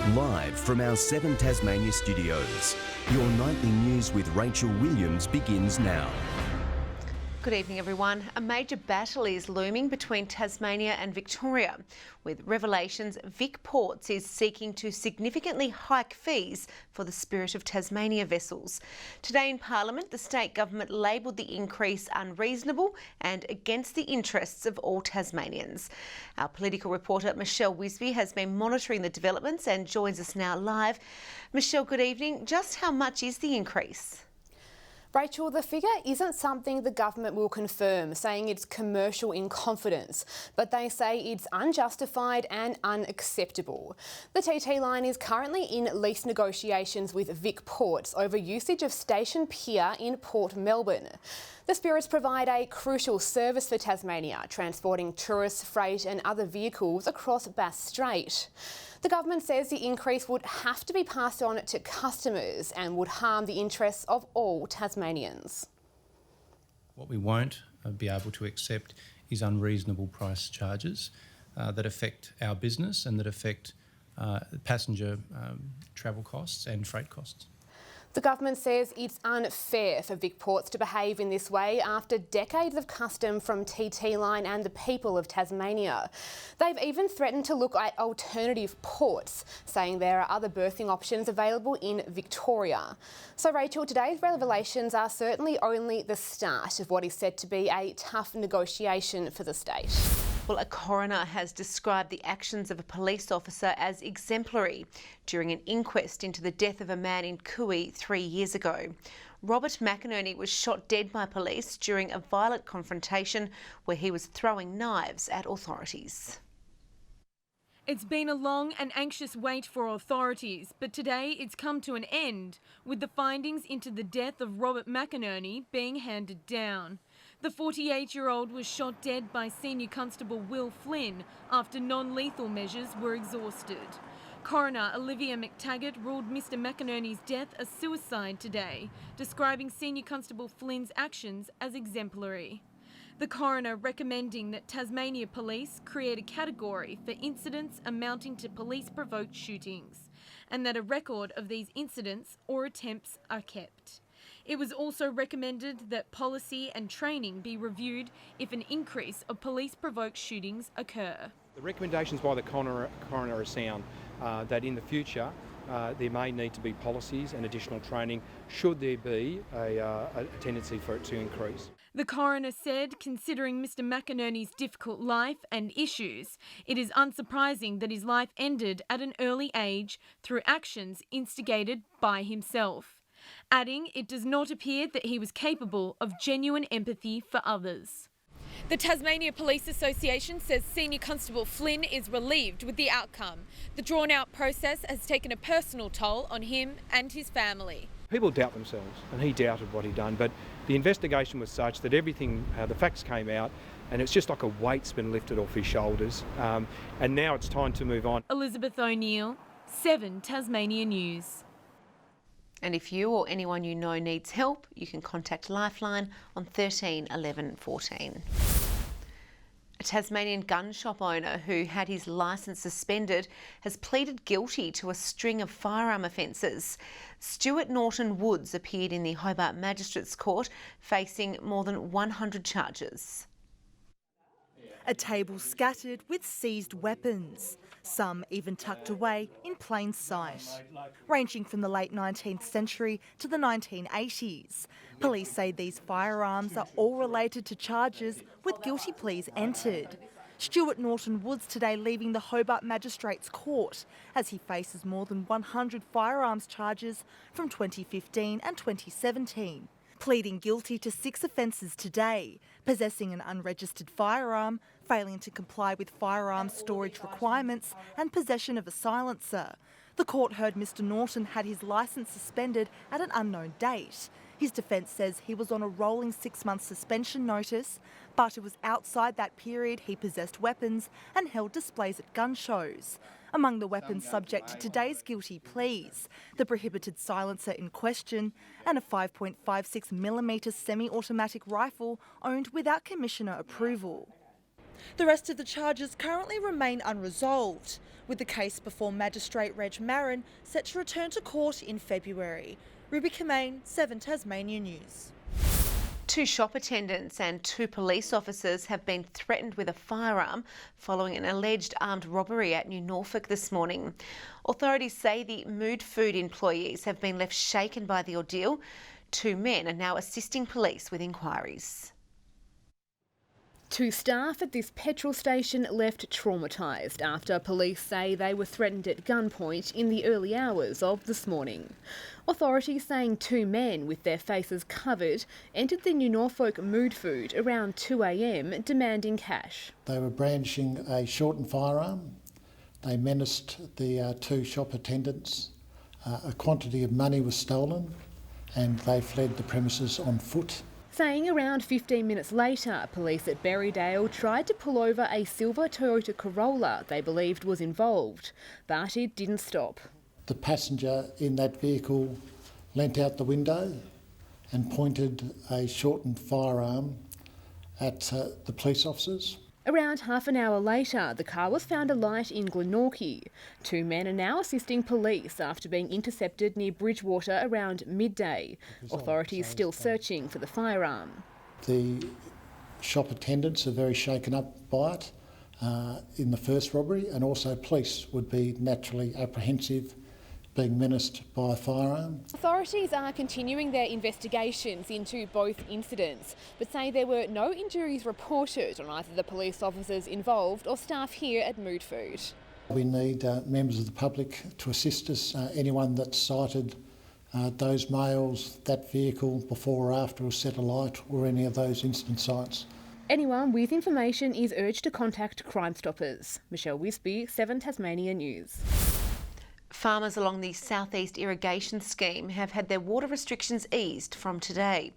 Live from our 7 Tasmania studios, your nightly news with Rachel Williams begins now. Good evening, everyone. A major battle is looming between Tasmania and Victoria. With revelations, Vic Ports is seeking to significantly hike fees for the Spirit of Tasmania vessels. Today in Parliament, the state government labelled the increase unreasonable and against the interests of all Tasmanians. Our political reporter Michelle Wisby has been monitoring the developments and joins us now live. Michelle, good evening. Just how much is the increase? Rachel, the figure isn't something the government will confirm, saying it's commercial in confidence, but they say it's unjustified and unacceptable. The TT line is currently in lease negotiations with Vic Ports over usage of Station Pier in Port Melbourne. The Spirits provide a crucial service for Tasmania, transporting tourists, freight and other vehicles across Bass Strait. The government says the increase would have to be passed on to customers and would harm the interests of all Tasmanians. What we won't be able to accept is unreasonable price charges that affect our business and that affect passenger travel costs and freight costs. The government says it's unfair for Vic Ports to behave in this way after decades of custom from TT Line and the people of Tasmania. They've even threatened to look at alternative ports, saying there are other berthing options available in Victoria. So Rachel, today's revelations are certainly only the start of what is said to be a tough negotiation for the state. Well, a coroner has described the actions of a police officer as exemplary during an inquest into the death of a man in Cooey 3 years ago. Robert McInerney was shot dead by police during a violent confrontation where he was throwing knives at authorities. It's been a long and anxious wait for authorities, but today it's come to an end with the findings into the death of Robert McInerney being handed down. The 48-year-old was shot dead by Senior Constable Will Flynn after non-lethal measures were exhausted. Coroner Olivia McTaggart ruled Mr McInerney's death a suicide today, describing Senior Constable Flynn's actions as exemplary. The coroner recommending that Tasmania Police create a category for incidents amounting to police-provoked shootings, and that a record of these incidents or attempts are kept. It was also recommended that policy and training be reviewed if an increase of police-provoked shootings occur. The recommendations by the coroner are sound, that in the future there may need to be policies and additional training should there be a tendency for it to increase. The coroner said, considering Mr McInerney's difficult life and issues, it is unsurprising that his life ended at an early age through actions instigated by himself, adding it does not appear that he was capable of genuine empathy for others. The Tasmania Police Association says Senior Constable Flynn is relieved with the outcome. The drawn-out process has taken a personal toll on him and his family. People doubt themselves, and he doubted what he'd done, but the investigation was such that everything, the facts came out, and it's just like a weight's been lifted off his shoulders, and now it's time to move on. Elizabeth O'Neill, 7 Tasmania News. And if you or anyone you know needs help, you can contact Lifeline on 13 11 14. A Tasmanian gun shop owner who had his licence suspended has pleaded guilty to a string of firearm offences. Stuart Norton Woods appeared in the Hobart Magistrates Court facing more than 100 charges. A table scattered with seized weapons, some even tucked away in plain sight. Ranging from the late 19th century to the 1980s, police say these firearms are all related to charges with guilty pleas entered. Stuart Norton Woods today leaving the Hobart Magistrates Court as he faces more than 100 firearms charges from 2015 and 2017. Pleading guilty to 6 offences today: possessing an unregistered firearm, failing to comply with firearms storage requirements and possession of a silencer. The court heard Mr Norton had his licence suspended at an unknown date. His defence says he was on a rolling 6-month suspension notice, but it was outside that period he possessed weapons and held displays at gun shows. Among the weapons subject to today's guilty pleas, the prohibited silencer in question and a 5.56mm semi-automatic rifle owned without Commissioner approval. The rest of the charges currently remain unresolved, with the case before Magistrate Reg Marin set to return to court in February. Ruby Kamane, 7 Tasmania News. 2 shop attendants and 2 police officers have been threatened with a firearm following an alleged armed robbery at New Norfolk this morning. Authorities say the Mood Food employees have been left shaken by the ordeal. 2 men are now assisting police with inquiries. 2 staff at this petrol station left traumatised after police say they were threatened at gunpoint in the early hours of this morning. Authorities saying 2 men with their faces covered entered the New Norfolk Mood Food around 2 a.m. demanding cash. They were brandishing a shortened firearm. They menaced the 2 shop attendants. A quantity of money was stolen and they fled the premises on foot. Saying around 15 minutes later, police at Berrydale tried to pull over a silver Toyota Corolla they believed was involved, but it didn't stop. The passenger in that vehicle leant out the window and pointed a shortened firearm at the police officers. Around half an hour later, the car was found alight in Glenorchy. 2 men are now assisting police after being intercepted near Bridgewater around midday. Authorities still searching for the firearm. The shop attendants are very shaken up by it in the first robbery, and also police would be naturally apprehensive being menaced by a firearm. Authorities are continuing their investigations into both incidents, but say there were no injuries reported on either the police officers involved or staff here at Mood Food. We need members of the public to assist us. Anyone that sighted those males, that vehicle before or after was set alight, or any of those incident sites. Anyone with information is urged to contact Crime Stoppers. Michelle Wisby, 7 Tasmania News. Farmers along the Southeast Irrigation Scheme have had their water restrictions eased from today,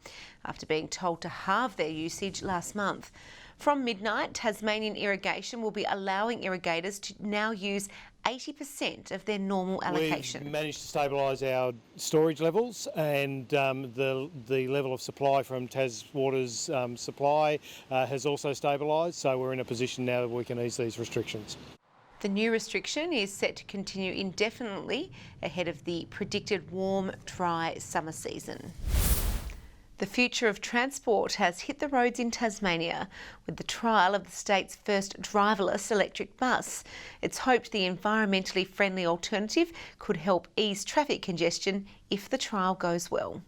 after being told to halve their usage last month. From midnight, Tasmanian Irrigation will be allowing irrigators to now use 80% of their normal allocation. We've managed to stabilise our storage levels, and the level of supply from Taswater's supply has also stabilised, so we're in a position now that we can ease these restrictions. The new restriction is set to continue indefinitely ahead of the predicted warm, dry summer season. The future of transport has hit the roads in Tasmania with the trial of the state's first driverless electric bus. It's hoped the environmentally friendly alternative could help ease traffic congestion if the trial goes well.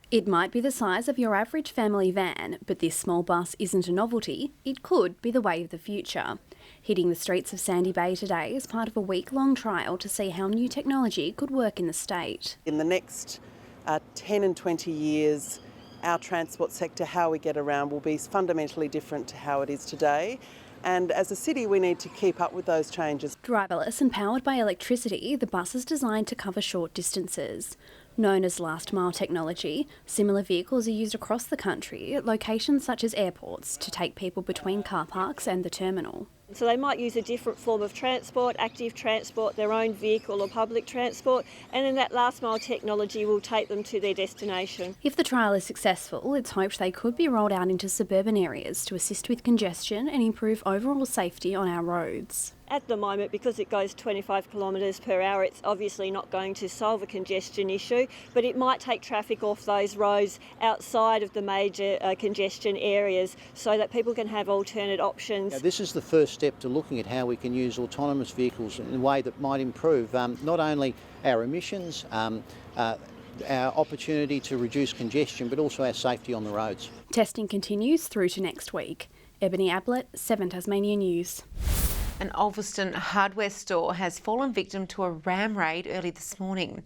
It might be the size of your average family van, but this small bus isn't a novelty. It could be the way of the future. Hitting the streets of Sandy Bay today is part of a week-long trial to see how new technology could work in the state. In the next 10 and 20 years, our transport sector, how we get around, will be fundamentally different to how it is today. And as a city, we need to keep up with those changes. Driverless and powered by electricity, the bus is designed to cover short distances. Known as last mile technology, similar vehicles are used across the country at locations such as airports to take people between car parks and the terminal. So they might use a different form of transport, active transport, their own vehicle or public transport, and then that last mile technology will take them to their destination. If the trial is successful, it's hoped they could be rolled out into suburban areas to assist with congestion and improve overall safety on our roads. At the moment, because it goes 25 kilometres per hour, it's obviously not going to solve a congestion issue, but it might take traffic off those roads outside of the major congestion areas so that people can have alternate options. Now, this is the first step to looking at how we can use autonomous vehicles in a way that might improve not only our emissions, our opportunity to reduce congestion, but also our safety on the roads. Testing continues through to next week. Ebony Ablett, 7 Tasmania News. An Ulverston hardware store has fallen victim to a ram raid early this morning.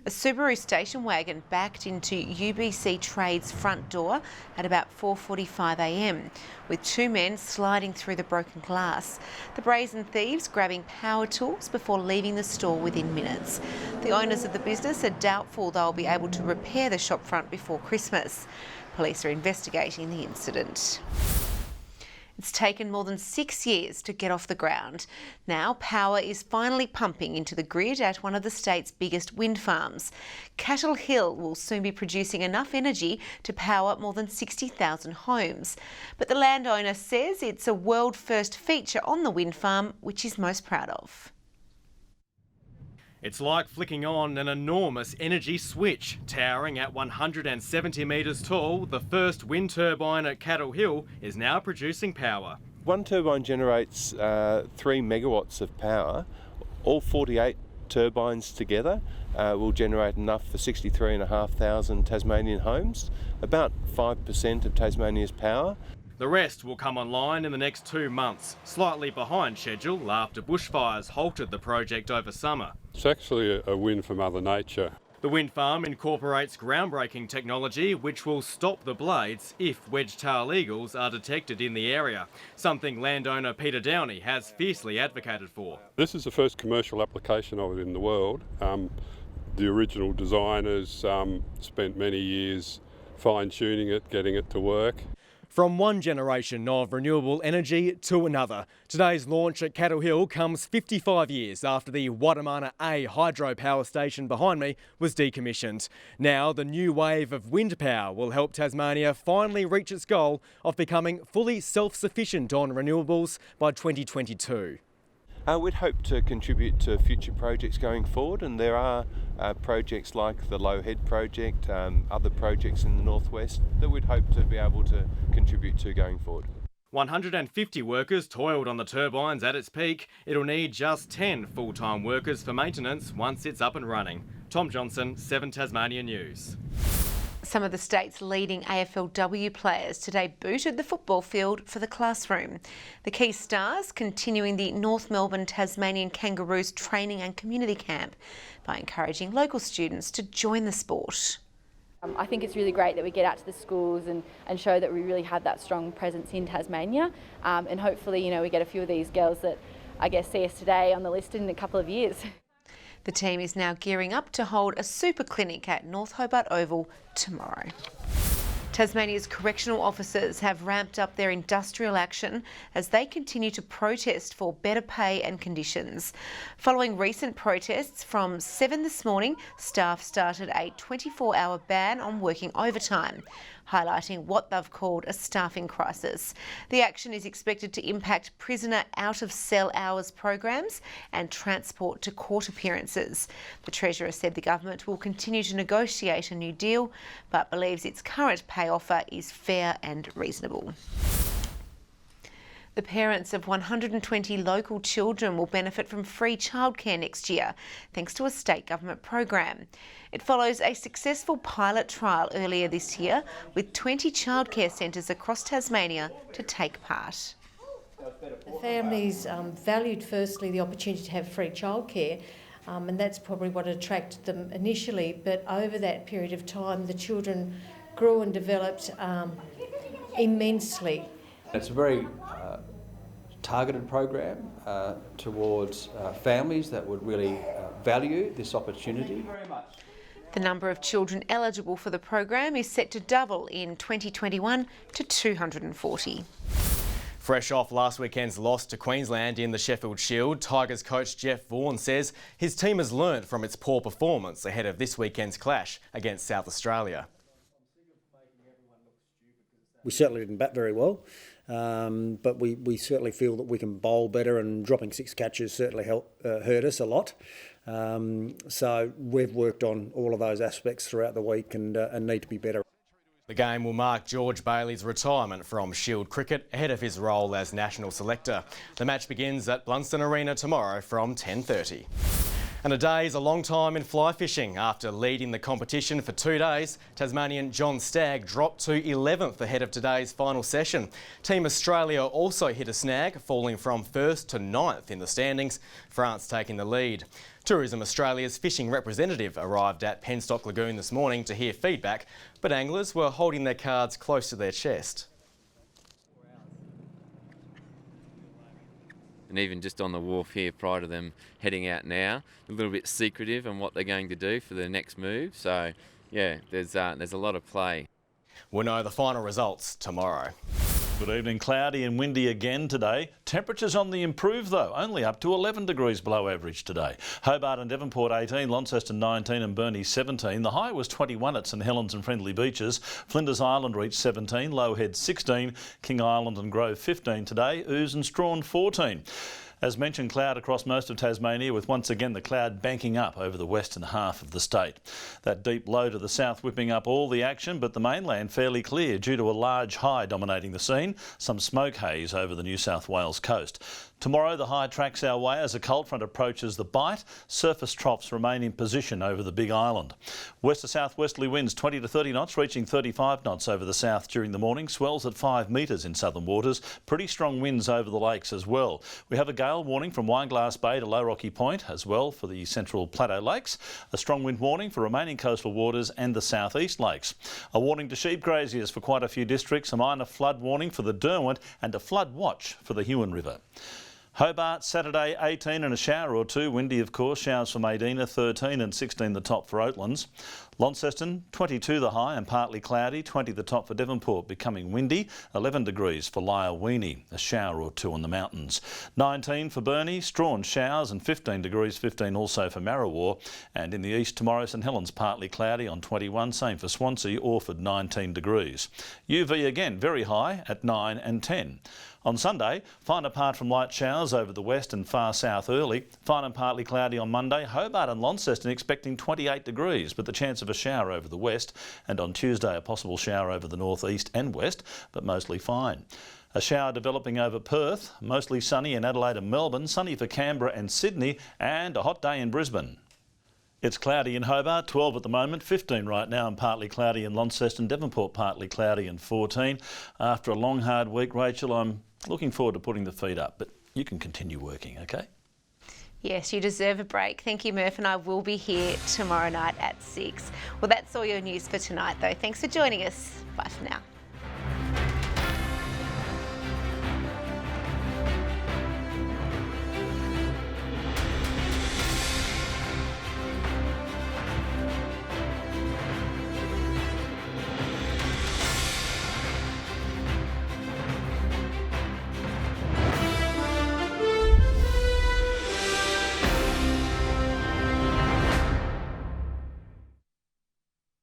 A Subaru station wagon backed into UBC Trade's front door at about 4:45 a.m, with 2 men sliding through the broken glass. The brazen thieves grabbing power tools before leaving the store within minutes. The owners of the business are doubtful they'll be able to repair the shop front before Christmas. Police are investigating the incident. It's taken more than 6 years to get off the ground. Now power is finally pumping into the grid at one of the state's biggest wind farms. Cattle Hill will soon be producing enough energy to power more than 60,000 homes. But the landowner says it's a world-first feature on the wind farm, which he's most proud of. It's like flicking on an enormous energy switch. Towering at 170 metres tall, the first wind turbine at Cattle Hill is now producing power. One turbine generates 3 megawatts of power. All 48 turbines together will generate enough for 63,500 Tasmanian homes, about 5% of Tasmania's power. The rest will come online in the next 2 months, slightly behind schedule after bushfires halted the project over summer. It's actually a win for Mother Nature. The wind farm incorporates groundbreaking technology which will stop the blades if wedge-tail eagles are detected in the area, something landowner Peter Downey has fiercely advocated for. This is the first commercial application of it in the world. The original designers spent many years fine-tuning it, getting it to work. From one generation of renewable energy to another, today's launch at Cattle Hill comes 55 years after the Wadamana A hydropower station behind me was decommissioned. Now the new wave of wind power will help Tasmania finally reach its goal of becoming fully self-sufficient on renewables by 2022. We'd hope to contribute to future projects going forward, and there are projects like the Low Head project, other projects in the northwest that we'd hope to be able to contribute to going forward. 150 workers toiled on the turbines at its peak. It'll need just 10 full-time workers for maintenance once it's up and running. Tom Johnson, 7 Tasmania News. Some of the state's leading AFLW players today booted the football field for the classroom. The key stars continuing the North Melbourne Tasmanian Kangaroos training and community camp by encouraging local students to join the sport. I think it's really great that we get out to the schools and show that we really have that strong presence in Tasmania, and hopefully, you know, we get a few of these girls that I guess see us today on the list in a couple of years. The team is now gearing up to hold a super clinic at North Hobart Oval tomorrow. Tasmania's correctional officers have ramped up their industrial action as they continue to protest for better pay and conditions. Following recent protests from 7 this morning, staff started a 24-hour ban on working overtime, highlighting what they've called a staffing crisis. The action is expected to impact prisoner out-of-cell hours programs and transport to court appearances. The Treasurer said the government will continue to negotiate a new deal, but believes its current pay offer is fair and reasonable. The parents of 120 local children will benefit from free childcare next year, thanks to a state government program. It follows a successful pilot trial earlier this year, with 20 childcare centres across Tasmania to take part. The families valued firstly the opportunity to have free childcare, and that's probably what attracted them initially, but over that period of time the children grew and developed immensely. It's a very targeted program towards families that would really value this opportunity. The number of children eligible for the program is set to double in 2021 to 240. Fresh off last weekend's loss to Queensland in the Sheffield Shield, Tigers coach Jeff Vaughan says his team has learnt from its poor performance ahead of this weekend's clash against South Australia. We certainly didn't bat very well, but we certainly feel that we can bowl better, and dropping 6 catches certainly hurt us a lot. So we've worked on all of those aspects throughout the week and need to be better. The game will mark George Bailey's retirement from Shield cricket ahead of his role as national selector. The match begins at Blunston Arena tomorrow from 10:30. And a day is a long time in fly fishing. After leading the competition for 2 days, Tasmanian John Stagg dropped to 11th ahead of today's final session. Team Australia also hit a snag, falling from 1st to 9th in the standings, France taking the lead. Tourism Australia's fishing representative arrived at Penstock Lagoon this morning to hear feedback, but anglers were holding their cards close to their chest. And even just on the wharf here prior to them heading out now, a little bit secretive on what they're going to do for their next move. So, yeah, there's a lot of play. We'll know the final results tomorrow. Good evening. Cloudy and windy again today. Temperatures on the improve though, only up to 11 degrees below average today. Hobart and Devonport 18, Launceston 19 and Burnie 17. The high was 21 at St Helens and Friendly Beaches. Flinders Island reached 17, Low Head 16, King Island and Grove 15 today, Ouse and Strawn 14. As mentioned, cloud across most of Tasmania, with once again the cloud banking up over the western half of the state. That deep low to the south whipping up all the action, but the mainland fairly clear due to a large high dominating the scene, some smoke haze over the New South Wales coast. Tomorrow the high tracks our way as a cold front approaches the Bight. Surface troughs remain in position over the Big Island. West to southwesterly winds 20 to 30 knots, reaching 35 knots over the south during the morning. Swells at 5 metres in southern waters. Pretty strong winds over the lakes as well. We have a gale warning from Wineglass Bay to Low Rocky Point as well for the central Plateau Lakes. A strong wind warning for remaining coastal waters and the southeast lakes. A warning to sheep graziers for quite a few districts. A minor flood warning for the Derwent and a flood watch for the Huon River. Hobart, Saturday 18 and a shower or two. Windy, of course. Showers for Medina, 13 and 16 the top for Oatlands. Launceston, 22 the high and partly cloudy. 20 the top for Devonport, becoming windy. 11 degrees for Lyell-Weenie. A shower or two on the mountains. 19 for Burnie, Strawn showers and 15 degrees. 15 also for Marrawar. And in the east tomorrow, St Helens partly cloudy on 21. Same for Swansea, Orford 19 degrees. UV again very high at 9 and 10. On Sunday, fine apart from light showers over the west and far south early. Fine and partly cloudy on Monday. Hobart and Launceston expecting 28 degrees, but the chance of a shower over the west. And on Tuesday, a possible shower over the northeast and west, but mostly fine. A shower developing over Perth, mostly sunny in Adelaide and Melbourne, sunny for Canberra and Sydney, and a hot day in Brisbane. It's cloudy in Hobart, 12 at the moment, 15 right now, and partly cloudy in Launceston. Devonport partly cloudy and 14. After a long, hard week, Rachel, I'm looking forward to putting the feet up, but you can continue working, okay? Yes, you deserve a break. Thank you, Murph, and I will be here tomorrow night at 6. Well, that's all your news for tonight, though. Thanks for joining us. Bye for now.